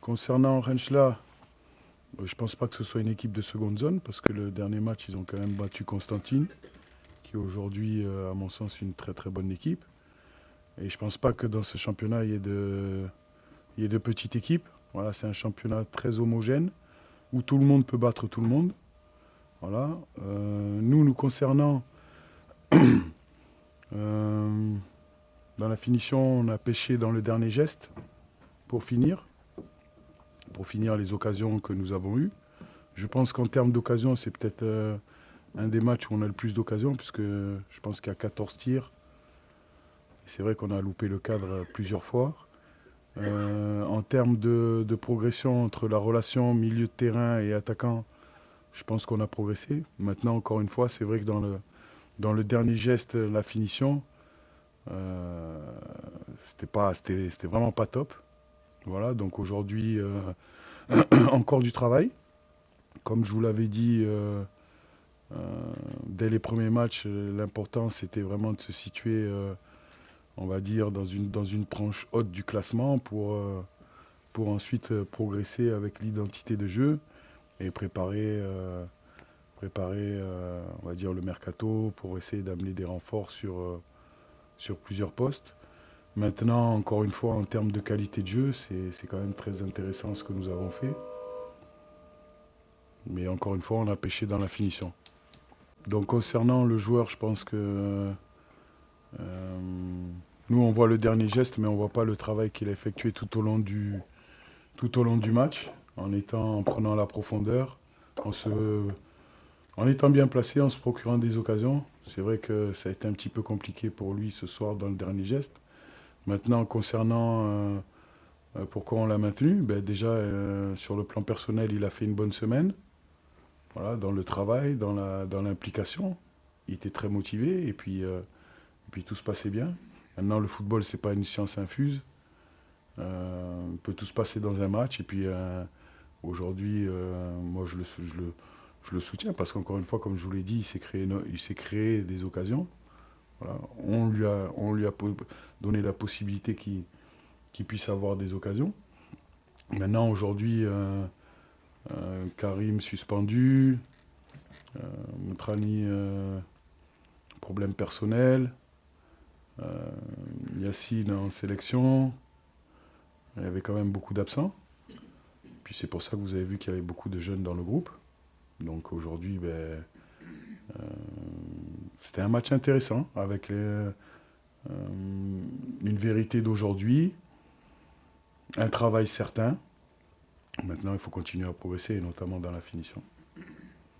Concernant Renchla, je ne pense pas que ce soit une équipe de seconde zone, parce que le dernier match, ils ont quand même battu Constantine, qui est aujourd'hui, à mon sens, une très très bonne équipe. Et je ne pense pas que dans ce championnat, il y ait de petites équipes. Voilà, c'est un championnat très homogène, où tout le monde peut battre tout le monde. Voilà. Nous concernant, euh, dans la finition, on a pêché dans le dernier geste pour finir les occasions que nous avons eues. Je pense qu'en termes d'occasions, c'est peut-être un des matchs où on a le plus d'occasions, puisque je pense qu'il y a 14 tirs. C'est vrai qu'on a loupé le cadre plusieurs fois. En termes de progression entre la relation milieu de terrain et attaquant, je pense qu'on a progressé. Maintenant, encore une fois, c'est vrai que dans le dernier geste, la finition, c'était vraiment pas top. Voilà, donc aujourd'hui, encore du travail. Comme je vous l'avais dit dès les premiers matchs, l'important c'était vraiment de se situer, on va dire, dans une tranche haute du classement pour ensuite progresser avec l'identité de jeu et préparer on va dire, le mercato pour essayer d'amener des renforts sur plusieurs postes. Maintenant, encore une fois, en termes de qualité de jeu, c'est quand même très intéressant ce que nous avons fait. Mais encore une fois, on a pêché dans la finition. Donc concernant le joueur, je pense que nous, on voit le dernier geste, mais on ne voit pas le travail qu'il a effectué tout au long du match, en prenant la profondeur, en étant bien placé, en se procurant des occasions. C'est vrai que ça a été un petit peu compliqué pour lui ce soir dans le dernier geste. Maintenant, concernant pourquoi on l'a maintenu, ben déjà, sur le plan personnel, il a fait une bonne semaine. Voilà, dans le travail, dans l'implication. Il était très motivé et puis tout se passait bien. Maintenant, le football, c'est pas une science infuse. Peut tout se passer dans un match. Et puis aujourd'hui, moi, je le soutiens parce qu'encore une fois, comme je vous l'ai dit, il s'est créé des occasions. Voilà. On lui a donné la possibilité qu'il puisse avoir des occasions. Maintenant, aujourd'hui, Karim suspendu, Moutrani, problème personnel, Yacine en sélection. Il y avait quand même beaucoup d'absents. Puis c'est pour ça que vous avez vu qu'il y avait beaucoup de jeunes dans le groupe. Donc aujourd'hui, c'était un match intéressant avec une vérité d'aujourd'hui, un travail certain. Maintenant, il faut continuer à progresser, et notamment dans la finition.